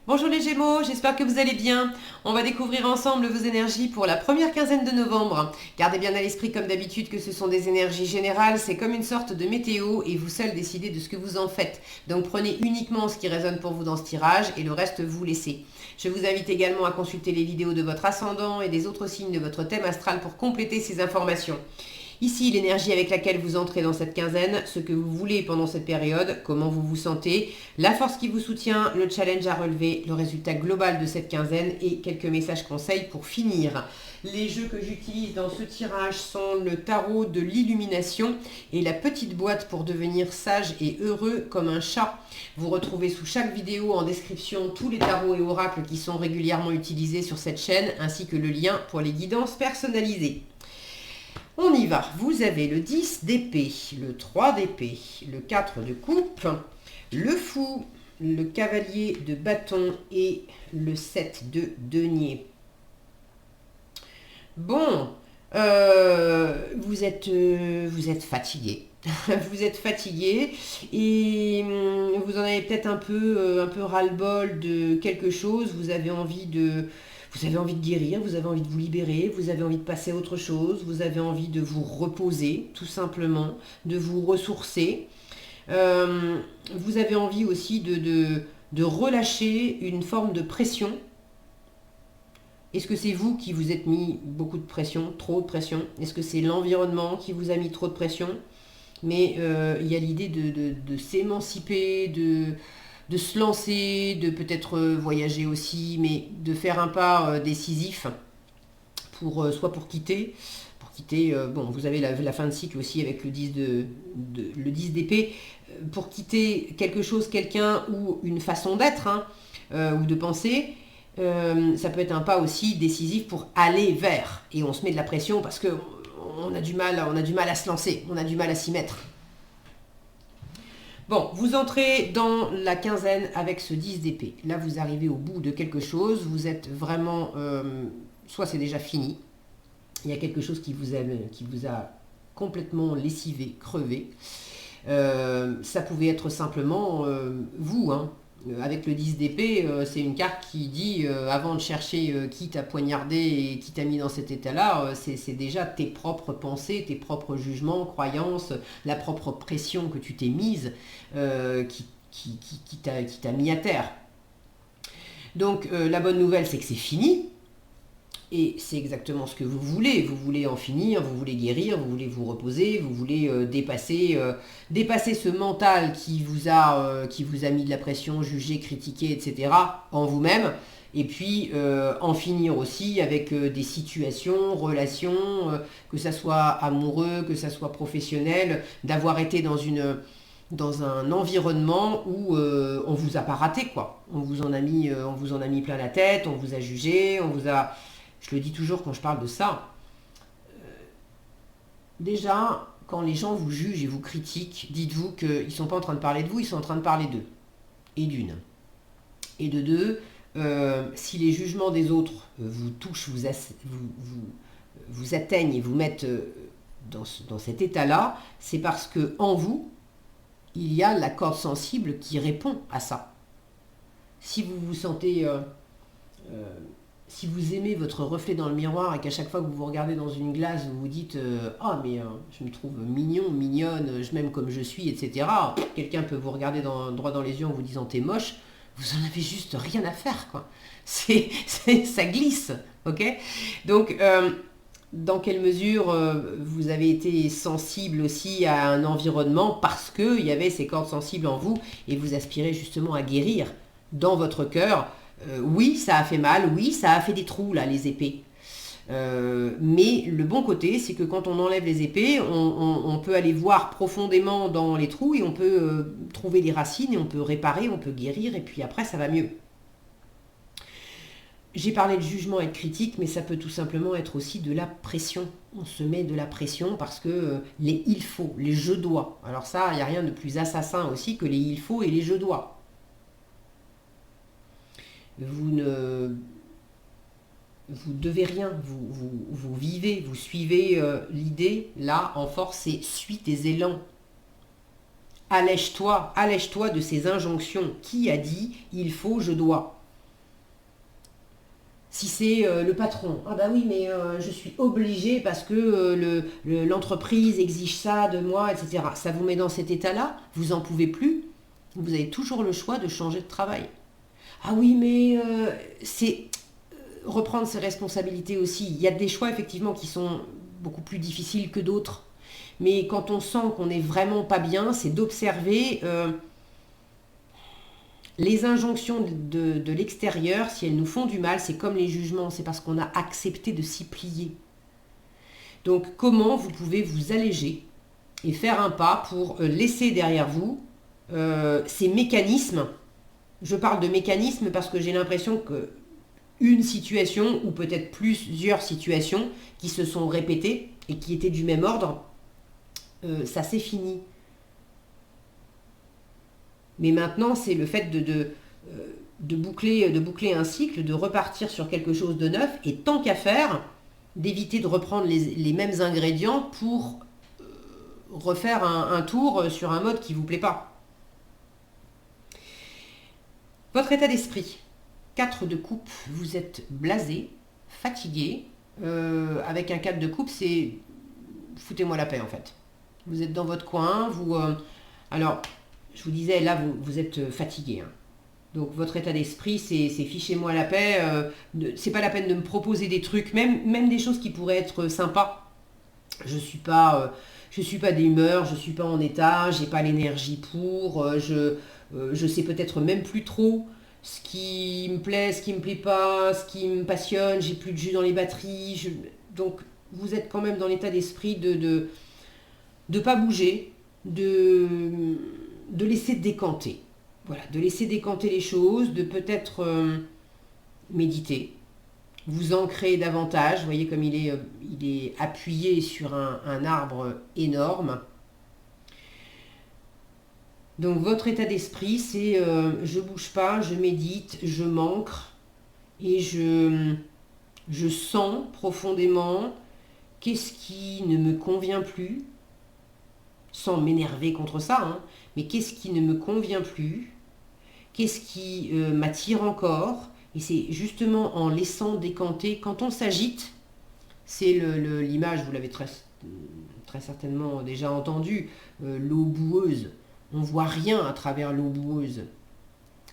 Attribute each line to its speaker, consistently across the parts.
Speaker 1: Bonjour les Gémeaux, j'espère que vous allez bien. On va découvrir ensemble vos énergies pour la première quinzaine de novembre. Gardez bien à l'esprit comme d'habitude que ce sont des énergies générales, c'est comme une sorte de météo et vous seuls décidez de ce que vous en faites. Donc prenez uniquement ce qui résonne pour vous dans ce tirage et le reste vous laissez. Je vous invite également à consulter les vidéos de votre ascendant et des autres signes de votre thème astral pour compléter ces informations. Ici, l'énergie avec laquelle vous entrez dans cette quinzaine, ce que vous voulez pendant cette période, comment vous vous sentez, la force qui vous soutient, le challenge à relever, le résultat global de cette quinzaine et quelques messages conseils pour finir. Les jeux que j'utilise dans ce tirage sont le tarot de l'illumination et la petite boîte pour devenir sage et heureux comme un chat. Vous retrouvez sous chaque vidéo en description tous les tarots et oracles qui sont régulièrement utilisés sur cette chaîne ainsi que le lien pour les guidances personnalisées. On y va. Vous avez le 10 d'épée, le 3 d'épée, le 4 de coupe, le fou, le cavalier de bâton et le 7 de denier. Bon, vous êtes fatigué. Vous êtes fatigué et vous en avez peut-être un peu ras-le-bol de quelque chose. Vous avez envie de guérir, vous avez envie de vous libérer, vous avez envie de passer à autre chose, vous avez envie de vous reposer, tout simplement, de vous ressourcer. Vous avez envie aussi de relâcher une forme de pression. Est-ce que c'est vous qui vous êtes mis beaucoup de pression, trop de pression? Est-ce que c'est l'environnement qui vous a mis trop de pression? Mais il y a l'idée de s'émanciper, de se lancer, de peut-être voyager aussi, mais de faire un pas décisif pour soit pour quitter. Bon, vous avez la fin de cycle aussi avec le 10 le 10 d'épée, pour quitter quelque chose, quelqu'un ou une façon d'être ou de penser. Ça peut être un pas aussi décisif pour aller vers. Et on se met de la pression parce que on a du mal à se lancer, on a du mal à s'y mettre. Bon, vous entrez dans la quinzaine avec ce 10 d'épée. Là, vous arrivez au bout de quelque chose. Vous êtes vraiment... soit c'est déjà fini. Il y a quelque chose qui vous a complètement lessivé, crevé. Ça pouvait être simplement vous. Avec le 10 d'épée, c'est une carte qui dit, avant de chercher qui t'a poignardé et qui t'a mis dans cet état-là, c'est déjà tes propres pensées, tes propres jugements, croyances, la propre pression que tu t'es mise qui t'a mis à terre. Donc la bonne nouvelle, c'est que c'est fini. Et c'est exactement ce que vous voulez. Vous voulez en finir, vous voulez guérir, vous voulez vous reposer, vous voulez dépasser ce mental qui vous a mis de la pression, jugé, critiqué, etc. en vous-même. Et puis en finir aussi avec des situations, relations, que ça soit amoureux, que ça soit professionnel, d'avoir été dans un environnement où on vous a pas raté, quoi. On vous en a mis plein la tête, on vous a jugé, je le dis toujours quand je parle de ça. Déjà, quand les gens vous jugent et vous critiquent, dites-vous qu'ils ne sont pas en train de parler de vous, ils sont en train de parler d'eux. Et d'une. Et de deux, si les jugements des autres vous touchent, vous atteignent et vous mettent dans cet état-là, c'est parce que en vous, il y a la corde sensible qui répond à ça. Si vous vous sentez... si vous aimez votre reflet dans le miroir et qu'à chaque fois que vous vous regardez dans une glace, vous vous dites je me trouve mignon, mignonne, je m'aime comme je suis, etc. Quelqu'un peut vous regarder droit dans les yeux en vous disant t'es moche, vous en avez juste rien à faire, quoi. Ça glisse, ok? Donc, dans quelle mesure vous avez été sensible aussi à un environnement parce qu'il y avait ces cordes sensibles en vous et vous aspirez justement à guérir dans votre cœur. Oui, ça a fait mal, oui, ça a fait des trous, là, les épées. Mais le bon côté, c'est que quand on enlève les épées, on peut aller voir profondément dans les trous et on peut trouver les racines et on peut réparer, on peut guérir et puis après, ça va mieux. J'ai parlé de jugement et de critique, mais ça peut tout simplement être aussi de la pression. On se met de la pression parce que les il faut, les je dois. Alors ça, il n'y a rien de plus assassin aussi que les il faut et les je dois. Vous devez rien, vous vivez, vous suivez l'idée, là, en force, c'est suis tes élans. Allège-toi de ces injonctions. Qui a dit il faut, je dois? Si c'est le patron, ah bah oui, mais je suis obligée parce que l'entreprise exige ça de moi, etc. Ça vous met dans cet état-là, vous n'en pouvez plus, vous avez toujours le choix de changer de travail. Ah oui, mais c'est reprendre ses responsabilités aussi. Il y a des choix effectivement qui sont beaucoup plus difficiles que d'autres. Mais quand on sent qu'on n'est vraiment pas bien, c'est d'observer les injonctions de l'extérieur. Si elles nous font du mal, c'est comme les jugements, c'est parce qu'on a accepté de s'y plier. Donc comment vous pouvez vous alléger et faire un pas pour laisser derrière vous ces mécanismes. Je parle de mécanismes parce que j'ai l'impression que une situation ou peut-être plusieurs situations qui se sont répétées et qui étaient du même ordre, ça c'est fini. Mais maintenant, c'est le fait de boucler un cycle, de repartir sur quelque chose de neuf, et tant qu'à faire, d'éviter de reprendre les mêmes ingrédients pour refaire un tour sur un mode qui ne vous plaît pas. Votre état d'esprit. 4 de coupe, vous êtes blasé, fatigué. Avec un 4 de coupe, c'est foutez-moi la paix en fait. Vous êtes dans votre coin, alors, je vous disais, là, vous êtes fatigué. Hein. Donc, votre état d'esprit, c'est fichez-moi la paix. C'est pas la peine de me proposer des trucs, même des choses qui pourraient être sympas. Je suis pas d'humeur, je suis pas en état, j'ai pas l'énergie pour. Je sais peut-être même plus trop ce qui me plaît, ce qui me plaît pas, ce qui me passionne. J'ai plus de jus dans les batteries. Donc, vous êtes quand même dans l'état d'esprit de pas bouger, de laisser décanter. Voilà, de laisser décanter les choses, de peut-être méditer, vous ancrer davantage. Vous voyez comme il est appuyé sur un arbre énorme. Donc votre état d'esprit, c'est je bouge pas, je médite, je m'ancre et je sens profondément qu'est-ce qui ne me convient plus, sans m'énerver contre ça, hein, mais qu'est-ce qui ne me convient plus, qu'est-ce qui m'attire encore, et c'est justement en laissant décanter, quand on s'agite, c'est l'image, vous l'avez très certainement déjà entendu, l'eau boueuse, on ne voit rien à travers l'eau boueuse.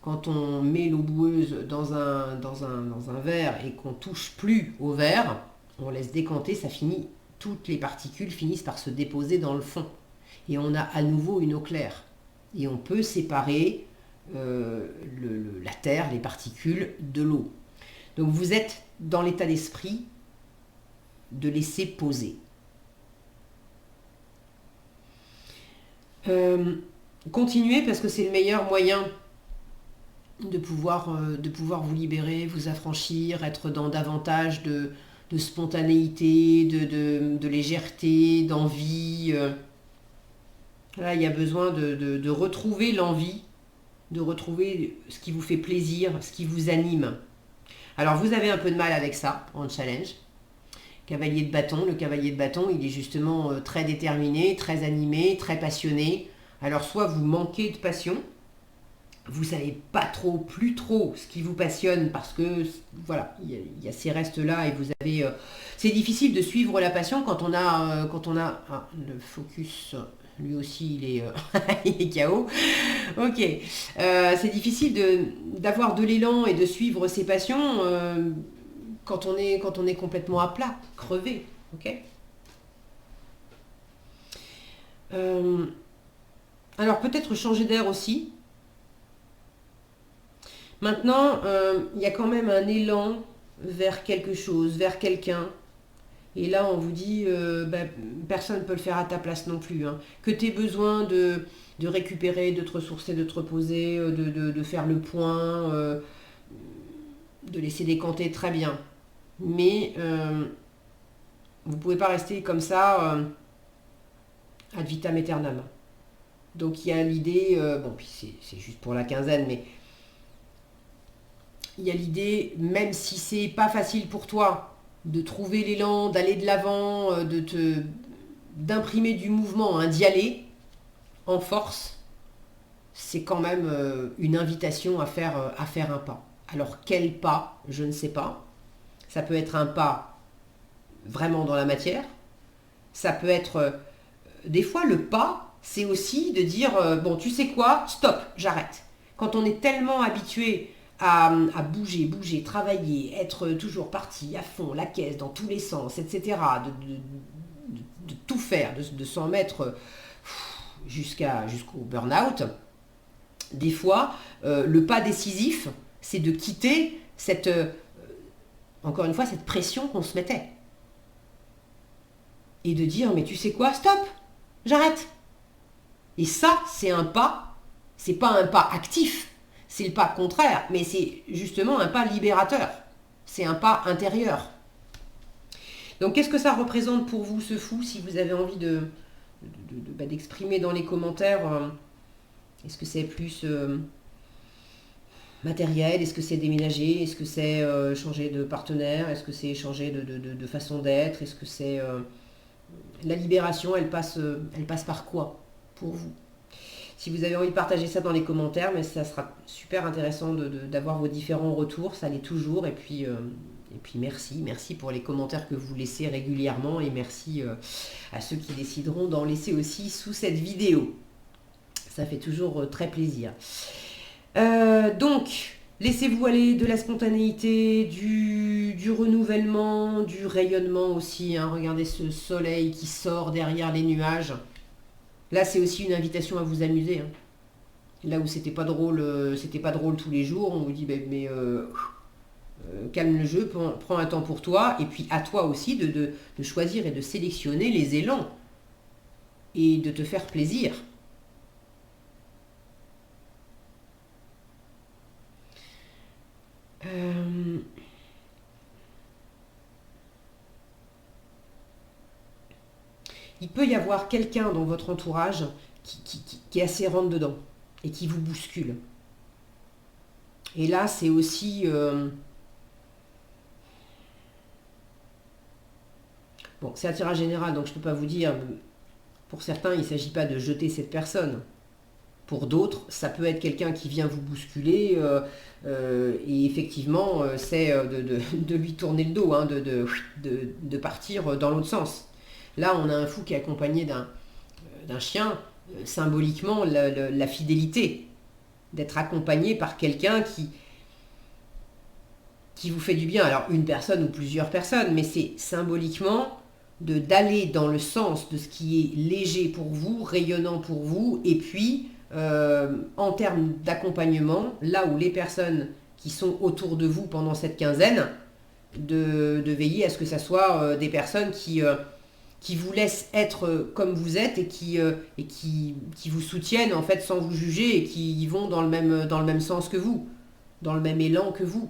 Speaker 1: Quand on met l'eau boueuse dans un verre et qu'on touche plus au verre, on laisse décanter, ça finit, toutes les particules finissent par se déposer dans le fond. Et on a à nouveau une eau claire. Et on peut séparer la terre, les particules de l'eau. Donc vous êtes dans l'état d'esprit de laisser poser. Continuez parce que c'est le meilleur moyen de pouvoir vous libérer, vous affranchir, être dans davantage de spontanéité, de légèreté, d'envie. Là, il y a besoin de retrouver l'envie, de retrouver ce qui vous fait plaisir, ce qui vous anime. Alors, vous avez un peu de mal avec ça, en challenge. Cavalier de bâton, le cavalier de bâton, il est justement très déterminé, très animé, très passionné. Alors, soit vous manquez de passion, vous savez pas trop, plus trop ce qui vous passionne parce que, voilà, il y a ces restes-là et vous avez... c'est difficile de suivre la passion quand on a... Ah, le focus... Lui aussi, il est, il est KO. Ok. C'est difficile d'avoir de l'élan et de suivre ses passions quand on est complètement à plat, crevé. Ok. Alors, peut-être changer d'air aussi. Maintenant, il y a quand même un élan vers quelque chose, vers quelqu'un. Et là, on vous dit, personne ne peut le faire à ta place non plus. Hein. Que tu aies besoin de récupérer, de te ressourcer, de te reposer, de faire le point, de laisser décanter, très bien. Mais vous ne pouvez pas rester comme ça ad vitam aeternam. Donc il y a l'idée, bon, puis c'est juste pour la quinzaine, mais il y a l'idée, même si c'est pas facile pour toi, de trouver l'élan, d'aller de l'avant, d'imprimer du mouvement, hein, d'y aller en force, c'est quand même une invitation à faire un pas. Alors quel pas, je ne sais pas. Ça peut être un pas vraiment dans la matière. Ça peut être... des fois, le pas, c'est aussi de dire, bon, tu sais quoi, stop, j'arrête. Quand on est tellement habitué à bouger, travailler, être toujours parti à fond, la caisse dans tous les sens, etc., de tout faire, de s'en mettre jusqu'au burn-out, des fois, le pas décisif, c'est de quitter encore une fois, cette pression qu'on se mettait. Et de dire, mais tu sais quoi, stop, j'arrête. Et ça, c'est un pas, c'est pas un pas actif, c'est le pas contraire, mais c'est justement un pas libérateur. C'est un pas intérieur. Donc, qu'est-ce que ça représente pour vous, ce fou, si vous avez envie d'exprimer dans les commentaires, est-ce que c'est plus matériel, est-ce que c'est déménager, est-ce que c'est changer de partenaire, est-ce que c'est changer de façon d'être, est-ce que c'est... la libération, elle passe par quoi pour vous? Si vous avez envie de partager ça dans les commentaires, mais ça sera super intéressant d'avoir vos différents retours, ça l'est toujours. Et puis merci pour les commentaires que vous laissez régulièrement et merci à ceux qui décideront d'en laisser aussi sous cette vidéo. Ça fait toujours très plaisir. Donc, laissez-vous aller de la spontanéité, du renouvellement, du rayonnement aussi. Hein. Regardez ce soleil qui sort derrière les nuages. Là, c'est aussi une invitation à vous amuser. Hein. Là où c'était pas drôle tous les jours, on vous dit calme le jeu, prends un temps pour toi, et puis à toi aussi de choisir et de sélectionner les élans et de te faire plaisir. Il peut y avoir quelqu'un dans votre entourage qui est assez rentre dedans et qui vous bouscule. Et là, c'est aussi... Bon, c'est un tirage général, donc je ne peux pas vous dire... Pour certains, il ne s'agit pas de jeter cette personne. Pour d'autres, ça peut être quelqu'un qui vient vous bousculer et effectivement, c'est de lui tourner le dos, hein, de partir dans l'autre sens. Là, on a un fou qui est accompagné d'un chien, symboliquement la fidélité, d'être accompagné par quelqu'un qui vous fait du bien. Alors, une personne ou plusieurs personnes, mais c'est symboliquement d'aller dans le sens de ce qui est léger pour vous, rayonnant pour vous, et puis, en termes d'accompagnement, là où les personnes qui sont autour de vous pendant cette quinzaine, de veiller à ce que ça soit des personnes qui vous laissent être comme vous êtes et qui vous soutiennent en fait sans vous juger et qui vont dans le même sens que vous, dans le même élan que vous.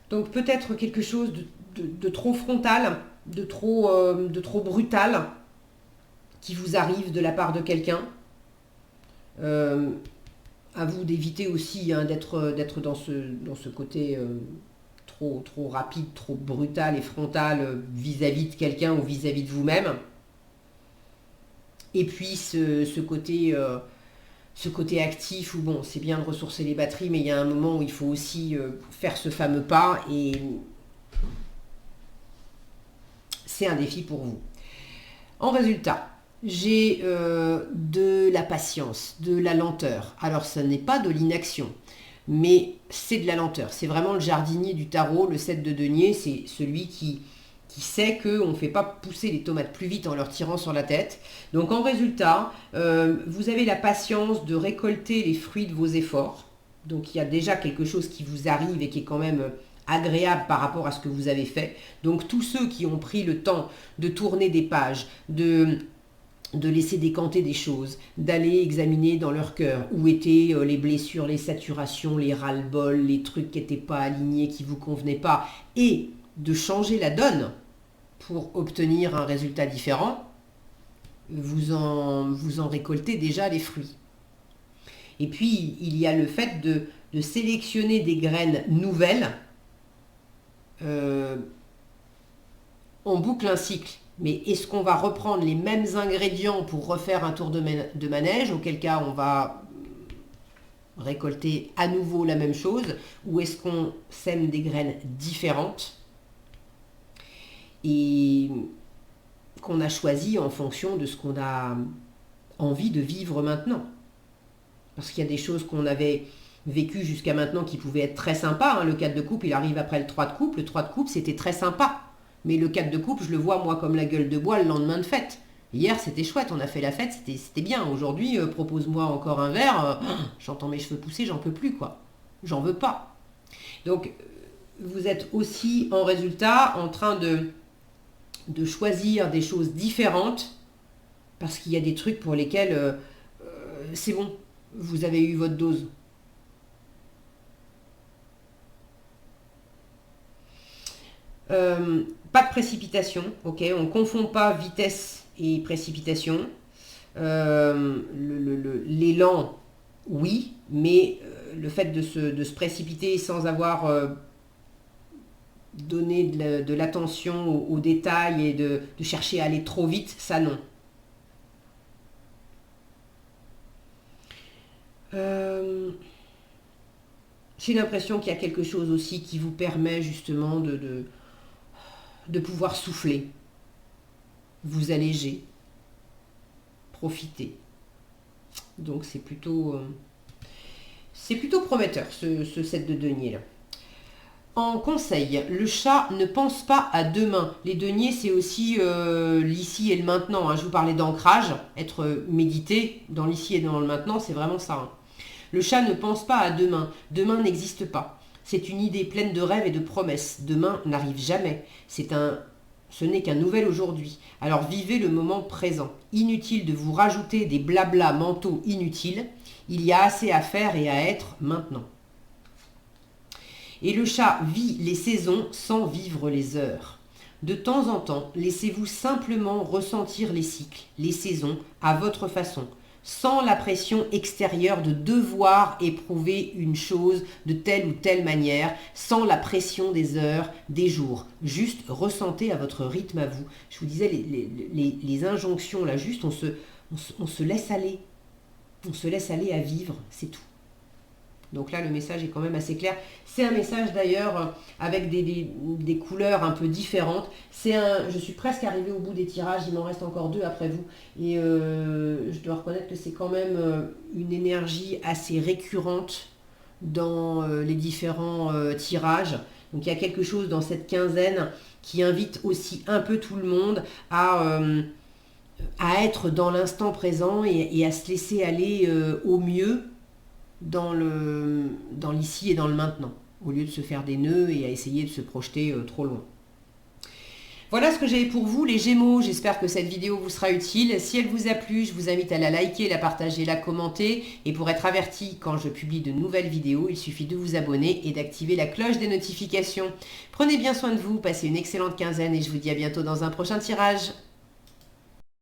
Speaker 1: Donc peut-être quelque chose de trop frontal, de trop brutal qui vous arrive de la part de quelqu'un. À vous d'éviter aussi hein, d'être dans ce côté trop rapide, trop brutal et frontal vis-à-vis de quelqu'un ou vis-à-vis de vous-même. Et puis ce côté actif où bon, c'est bien de ressourcer les batteries, mais il y a un moment où il faut aussi faire ce fameux pas et c'est un défi pour vous. En résultat, j'ai de la patience, de la lenteur. Alors, ce n'est pas de l'inaction, mais c'est de la lenteur. C'est vraiment le jardinier du tarot, le 7 de denier, c'est celui qui sait qu'on ne fait pas pousser les tomates plus vite en leur tirant sur la tête. Donc, en résultat, vous avez la patience de récolter les fruits de vos efforts. Donc, il y a déjà quelque chose qui vous arrive et qui est quand même agréable par rapport à ce que vous avez fait. Donc, tous ceux qui ont pris le temps de tourner des pages, de laisser décanter des choses, d'aller examiner dans leur cœur où étaient les blessures, les saturations, les ras-le-bol, les trucs qui n'étaient pas alignés, qui ne vous convenaient pas, et de changer la donne pour obtenir un résultat différent, vous en récoltez déjà les fruits. Et puis, il y a le fait de sélectionner des graines nouvelles. On boucle un cycle. Mais est-ce qu'on va reprendre les mêmes ingrédients pour refaire un tour de manège? Auquel cas, on va récolter à nouveau la même chose ou est-ce qu'on sème des graines différentes et qu'on a choisi en fonction de ce qu'on a envie de vivre maintenant. Parce qu'il y a des choses qu'on avait vécues jusqu'à maintenant qui pouvaient être très sympas. Le 4 de coupe, il arrive après le 3 de coupe. Le 3 de coupe, c'était très sympa. Mais le 4 de coupe, je le vois moi comme la gueule de bois le lendemain de fête. Hier, c'était chouette, on a fait la fête, c'était bien. Aujourd'hui, propose-moi encore un verre. J'entends mes cheveux pousser, j'en peux plus, quoi. J'en veux pas. Donc, vous êtes aussi en résultat en train de choisir des choses différentes parce qu'il y a des trucs pour lesquels c'est bon, vous avez eu votre dose. Pas de précipitation, ok, on ne confond pas vitesse et précipitation. L'élan, oui, mais le fait de se précipiter sans avoir donné de l'attention aux détails et de chercher à aller trop vite, ça non. J'ai l'impression qu'il y a quelque chose aussi qui vous permet justement de pouvoir souffler, vous alléger, profiter. Donc c'est plutôt prometteur ce set de deniers là. En conseil, le chat ne pense pas à demain. Les deniers, c'est aussi l'ici et le maintenant. Je vous parlais d'ancrage, être médité dans l'ici et dans le maintenant, c'est vraiment ça. Le chat ne pense pas à demain. Demain n'existe pas. C'est une idée pleine de rêves et de promesses. Demain n'arrive jamais. Ce n'est qu'un nouvel aujourd'hui. Alors vivez le moment présent. Inutile de vous rajouter des blablas mentaux inutiles. Il y a assez à faire et à être maintenant. Et le chat vit les saisons sans vivre les heures. De temps en temps, laissez-vous simplement ressentir les cycles, les saisons, à votre façon, sans la pression extérieure de devoir éprouver une chose de telle ou telle manière, sans la pression des heures, des jours. Juste ressentez à votre rythme à vous. Je vous disais, les injonctions, là, juste, on se laisse aller. On se laisse aller à vivre, c'est tout. Donc là, le message est quand même assez clair. C'est un message d'ailleurs avec des couleurs un peu différentes. Je suis presque arrivée au bout des tirages, il m'en reste encore 2 après vous. Et je dois reconnaître que c'est quand même une énergie assez récurrente dans les différents tirages. Donc il y a quelque chose dans cette quinzaine qui invite aussi un peu tout le monde à être dans l'instant présent et à se laisser aller au mieux dans l'ici et dans le maintenant, au lieu de se faire des nœuds et à essayer de se projeter trop loin. Voilà ce que j'avais pour vous les Gémeaux, j'espère que cette vidéo vous sera utile. Si elle vous a plu, je vous invite à la liker, la partager, la commenter. Et pour être averti quand je publie de nouvelles vidéos, il suffit de vous abonner et d'activer la cloche des notifications. Prenez bien soin de vous, passez une excellente quinzaine et je vous dis à bientôt dans un prochain tirage.